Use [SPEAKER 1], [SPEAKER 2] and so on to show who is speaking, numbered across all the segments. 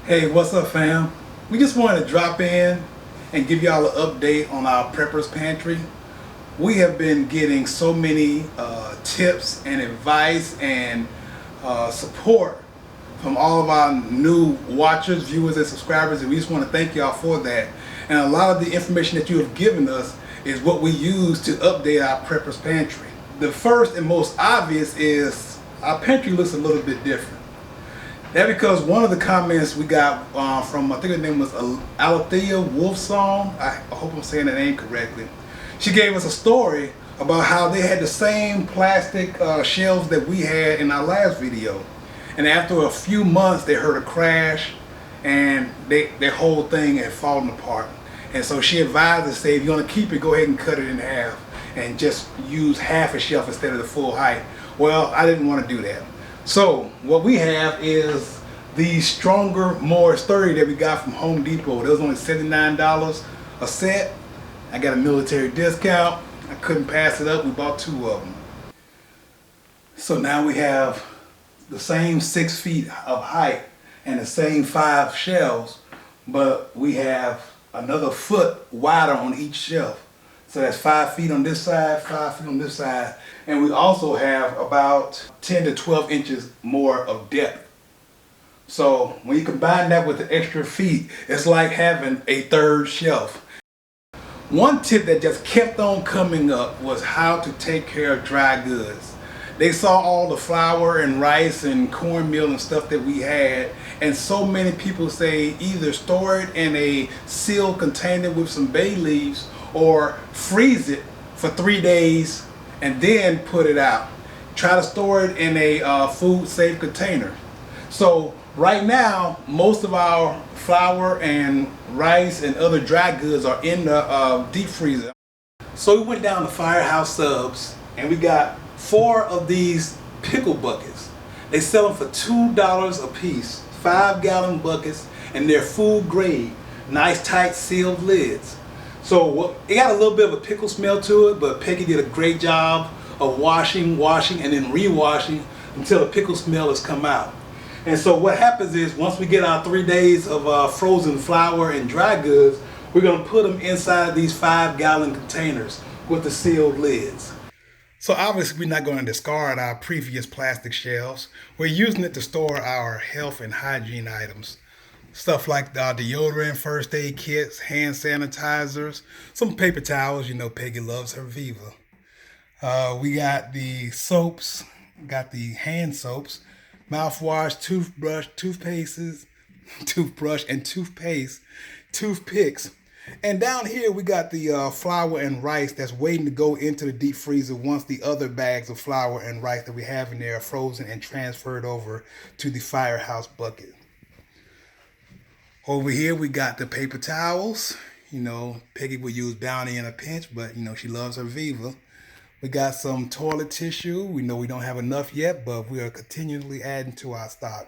[SPEAKER 1] Hey, what's up, fam? We just wanted to drop in and give y'all an update on our Preppers Pantry. We have been getting so many tips and advice and support from all of our new watchers, viewers, and subscribers, and we just want to thank y'all for that. And a lot of the information that you have given us is what we use to update our Preppers Pantry. The first and most obvious is our pantry looks a little bit different. That because one of the comments we got from, I think her name was Alethea Wolfsong. I hope I'm saying that name correctly. She gave us a story about how they had the same plastic shelves that we had in our last video. And after a few months, they heard a crash and their whole thing had fallen apart. And so she advised us, say, if you're gonna keep it, go ahead and cut it in half and just use half a shelf instead of the full height. Well, I didn't want to do that. So what we have is the stronger, more sturdy that we got from Home Depot. It was only $79 a set. I got a military discount. I couldn't pass it up. We bought two of them. So now we have the same 6 feet of height and the same 5 shelves, but we have another foot wider on each shelf. So that's 5 feet on this side, 5 feet on this side. And we also have about 10 to 12 inches more of depth. So when you combine that with the extra feet, it's like having a third shelf. One tip that just kept on coming up was how to take care of dry goods. They saw all the flour and rice and cornmeal and stuff that we had, and so many people say either store it in a sealed container with some bay leaves or freeze it for 3 days and then put it out. Try to store it in a food safe container. So right now, most of our flour and rice and other dry goods are in the deep freezer. So we went down to Firehouse Subs and we got 4 of these pickle buckets. They sell them for $2 a piece, 5-gallon buckets, and they're food grade, nice tight sealed lids. So it got a little bit of a pickle smell to it, but Peggy did a great job of washing, and then rewashing until the pickle smell has come out. And so what happens is once we get our 3 days of frozen flour and dry goods, we're going to put them inside these 5-gallon containers with the sealed lids. So obviously we're not going to discard our previous plastic shelves. We're using it to store our health and hygiene items. Stuff like the deodorant, first aid kits, hand sanitizers, some paper towels. You know Peggy loves her Viva. We got the soaps, got the hand soaps, mouthwash, toothbrush, toothbrush and toothpaste, toothpicks. And down here we got the flour and rice that's waiting to go into the deep freezer once the other bags of flour and rice that we have in there are frozen and transferred over to the Firehouse bucket. Over here we got the paper towels. You know, Peggy would use Bounty in a pinch, but you know she loves her Viva. We got some toilet tissue. We know we don't have enough yet, but we are continually adding to our stock.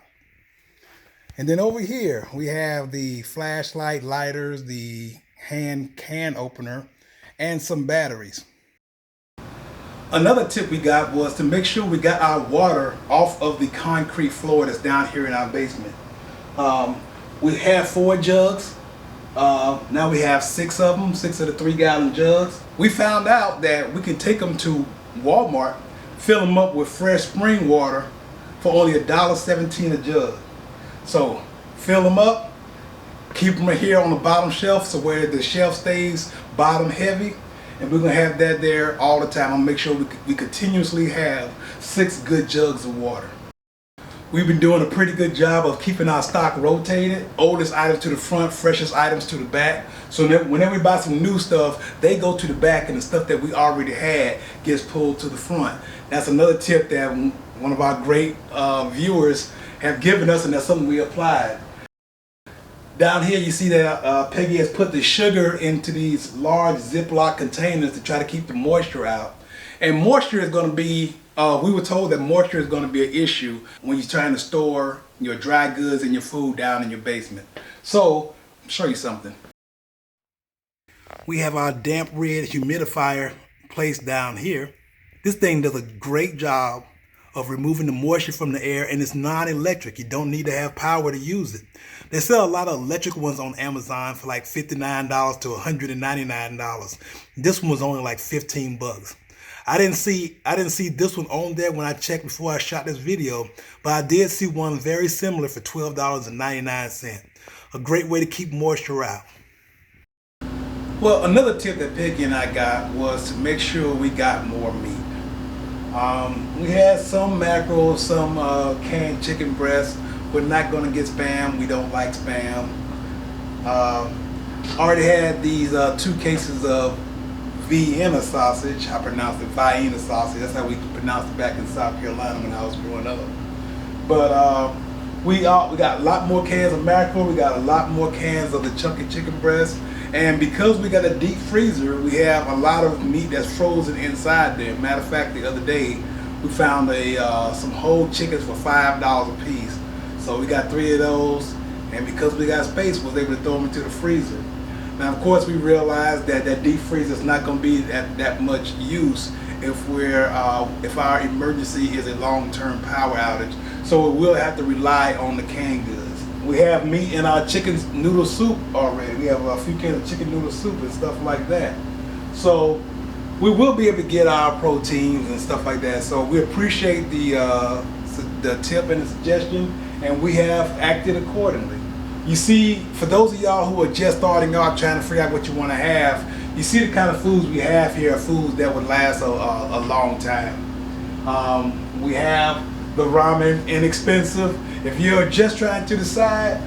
[SPEAKER 1] And then over here we have the flashlight, lighters, the hand can opener, and some batteries. Another tip we got was to make sure we got our water off of the concrete floor that's down here in our basement. We have 4 jugs. Now we have 6 of them, 6 of the 3-gallon jugs. We found out that we can take them to Walmart, fill them up with fresh spring water for only $1.17 a jug. So fill them up, keep them here on the bottom shelf so where the shelf stays bottom heavy, and we're gonna have that there all the time. I'll make sure we continuously have 6 good jugs of water. We've been doing a pretty good job of keeping our stock rotated. Oldest items to the front, freshest items to the back. So whenever we buy some new stuff, they go to the back and the stuff that we already had gets pulled to the front. That's another tip that one of our great viewers have given us, and that's something we applied. Down here you see that Peggy has put the sugar into these large Ziploc containers to try to keep the moisture out. And moisture is going to be, we were told that moisture is going to be an issue when you're trying to store your dry goods and your food down in your basement. So, I'll show you something. We have our damp red humidifier placed down here. This thing does a great job of removing the moisture from the air, and it's non-electric. You don't need to have power to use it. They sell a lot of electric ones on Amazon for like $59 to $199. This one was only like 15 bucks. I didn't see this one on there when I checked before I shot this video, but I did see one very similar for $12.99. A great way to keep moisture out. Well, another tip that Pegi and I got was to make sure we got more meat. We had some mackerel, some canned chicken breast. We're not going to get Spam. We don't like Spam. Already had these 2 cases of Vienna sausage. I pronounce it Vienna sausage. That's how we pronounced it back in South Carolina when I was growing up. But we got a lot more cans of mackerel. We got a lot more cans of the chunky chicken breast. And because we got a deep freezer, we have a lot of meat that's frozen inside there. Matter of fact, the other day we found some whole chickens for $5 a piece. So we got 3 of those, and because we got space, we was able to throw them into the freezer. Now, of course, we realized that that deep freezer is not going to be that much use if our emergency is a long-term power outage. So we will have to rely on the canned goods. We have meat in our chicken noodle soup already. We have a few cans of chicken noodle soup and stuff like that. So we will be able to get our proteins and stuff like that. So we appreciate the tip and the suggestion, and we have acted accordingly. You see, for those of y'all who are just starting out trying to figure out what you want to have, you see the kind of foods we have here are foods that would last a long time. We have the ramen, inexpensive. If you're just trying to decide,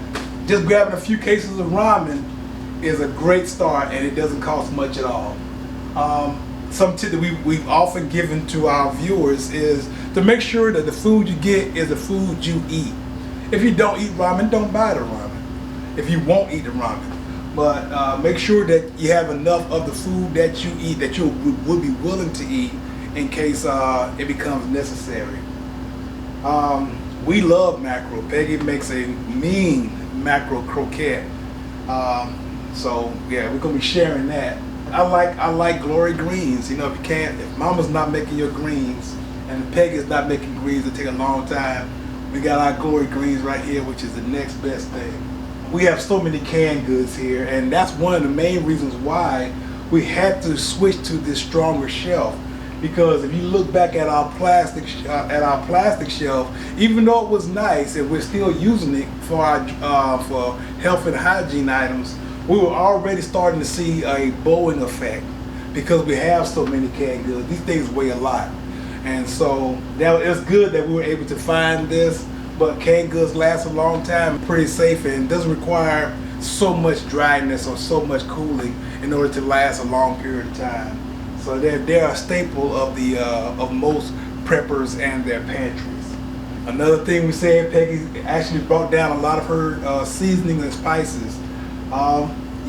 [SPEAKER 1] just grabbing a few cases of ramen is a great start, and it doesn't cost much at all. Some tip that we've often given to our viewers is to make sure that the food you get is the food you eat. If you don't eat ramen, don't buy the ramen. If you won't eat the ramen, but make sure that you have enough of the food that you eat that you would be willing to eat in case it becomes necessary. We love mackerel. Pegi makes a mean mackerel croquette. So yeah, we're gonna be sharing that. I like glory greens. You know, if Mama's not making your greens and Pegi's not making greens that take a long time, we got our glory greens right here, which is the next best thing. We have so many canned goods here, and that's one of the main reasons why we had to switch to this stronger shelf. Because if you look back at our plastic shelf, even though it was nice and we're still using it for for health and hygiene items, we were already starting to see a Boeing effect because we have so many canned goods. These things weigh a lot, and so it's good that we were able to find this. But canned goods last a long time, pretty safe, and doesn't require so much dryness or so much cooling in order to last a long period of time. So they're a staple of most preppers and their pantries. Another thing we said, Pegi actually brought down a lot of her seasonings and spices.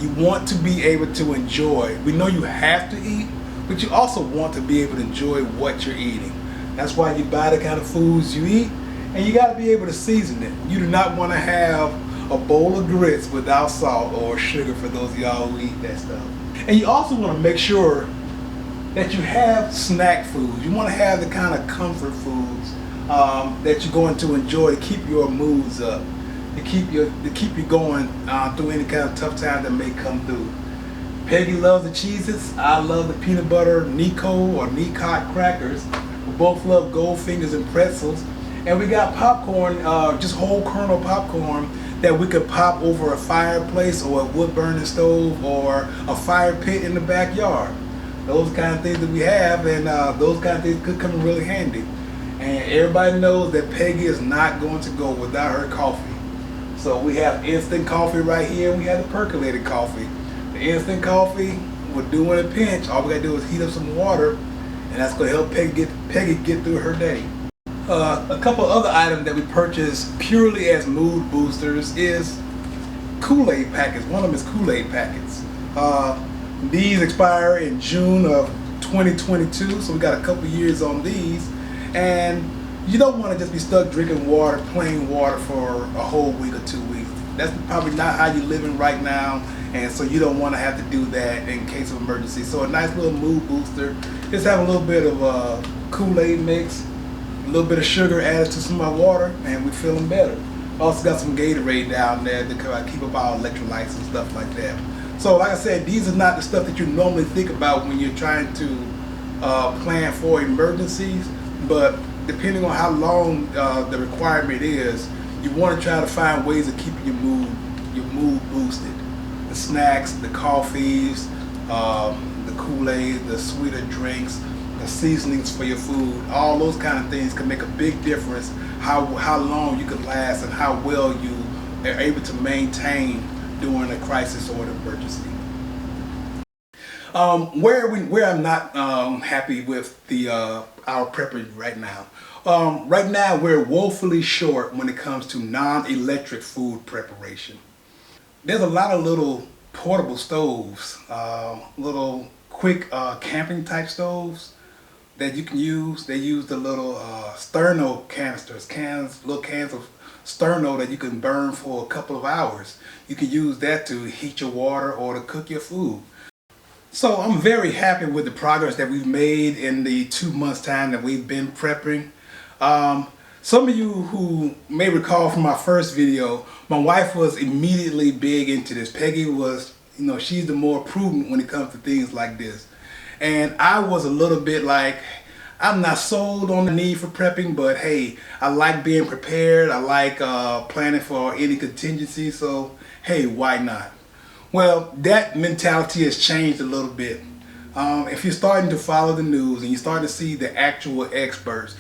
[SPEAKER 1] You want to be able to enjoy. We know you have to eat, but you also want to be able to enjoy what you're eating. That's why you buy the kind of foods you eat, and you got to be able to season it. You do not want to have a bowl of grits without salt or sugar, for those of y'all who eat that stuff. And you also want to make sure that you have snack foods. You want to have the kind of comfort foods that you're going to enjoy to keep your moods up, to keep you going through any kind of tough time that may come through. Pegi loves the Cheez-Its. I love the peanut butter Nico or Nicot crackers. We both love Goldfingers and pretzels. And we got popcorn, just whole kernel popcorn that we could pop over a fireplace or a wood burning stove or a fire pit in the backyard. Those kind of things that we have, and those kind of things could come in really handy. And everybody knows that Pegi is not going to go without her coffee. So we have instant coffee right here. We have the percolated coffee. The instant coffee will do in a pinch. All we gotta do is heat up some water, and that's gonna help Pegi get through her day. A couple other items that we purchased purely as mood boosters is Kool-Aid packets. One of them is Kool-Aid packets. These expire in June of 2022, so we got a couple years on these. And you don't want to just be stuck drinking water, plain water, for a whole week or 2 weeks. That's probably not how you're living right now, and so you don't want to have to do that in case of emergency. So a nice little mood booster. Just have a little bit of Kool-Aid mix, a little bit of sugar added to some of my water, and we're feeling better. Also got some Gatorade down there to keep up our electrolytes and stuff like that. So like I said, these are not the stuff that you normally think about when you're trying to plan for emergencies, but depending on how long the requirement is, you want to try to find ways of keeping your mood boosted. The snacks, the coffees, the Kool-Aid, the sweeter drinks, the seasonings for your food, all those kind of things can make a big difference how long you can last and how well you are able to maintain during a crisis or an emergency. Where I'm not happy with the our prepper right now. Right now we're woefully short when it comes to non-electric food preparation. There's a lot of little portable stoves, little quick camping type stoves that you can use. They use the little sterno canisters, little cans of sterno that you can burn for a couple of hours. You can use that to heat your water or to cook your food. So I'm very happy with the progress that we've made in the 2 months time that we've been prepping. Some of you who may recall from my first video, my wife was immediately big into this. Peggy was, you know, she's the more prudent when it comes to things like this. And I was a little bit like, I'm not sold on the need for prepping, but hey, I like being prepared. I like planning for any contingency, so hey, why not? Well, that mentality has changed a little bit. If you're starting to follow the news and you're starting to see the actual experts,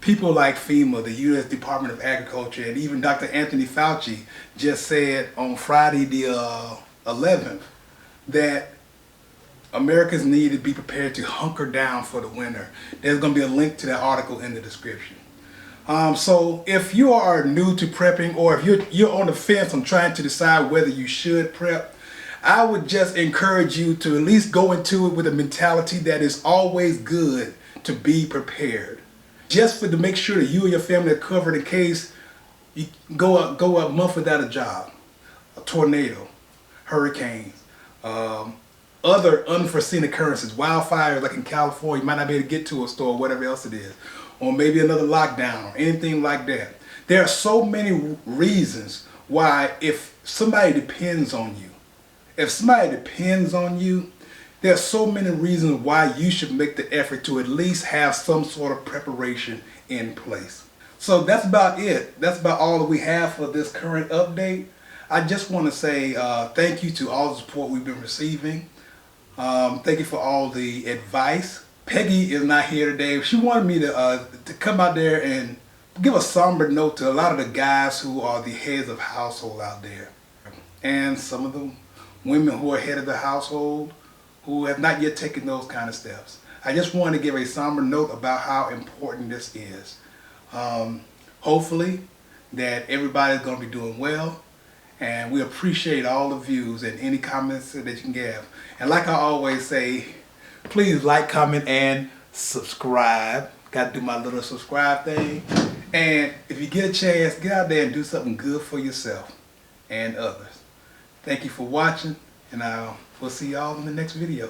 [SPEAKER 1] people like FEMA, the U.S. Department of Agriculture, and even Dr. Anthony Fauci just said on Friday the 11th that Americans need to be prepared to hunker down for the winter. There's going to be a link to that article in the description. So if you are new to prepping, or if you're on the fence on trying to decide whether you should prep, I would just encourage you to at least go into it with a mentality that it's always good to be prepared. Just to make sure that you and your family are covered in case you go a month without a job, a tornado, hurricanes, other unforeseen occurrences, wildfires like in California, you might not be able to get to a store, whatever else it is, or maybe another lockdown, or anything like that. There are so many reasons why, if somebody depends on you, there are so many reasons why you should make the effort to at least have some sort of preparation in place. So that's about it. That's about all that we have for this current update. I just want to say thank you to all the support we've been receiving. Thank you for all the advice. Peggy is not here today. She wanted me to come out there and give a somber note to a lot of the guys who are the heads of household out there, and some of the women who are head of the household who have not yet taken those kind of steps. I just want to give a somber note about how important this is. Hopefully that everybody's going to be doing well, and we appreciate all the views and any comments that you can give. And like I always say, please like, comment, and subscribe. Got to do my little subscribe thing. And if you get a chance, get out there and do something good for yourself and others. Thank you for watching, and we'll see y'all in the next video.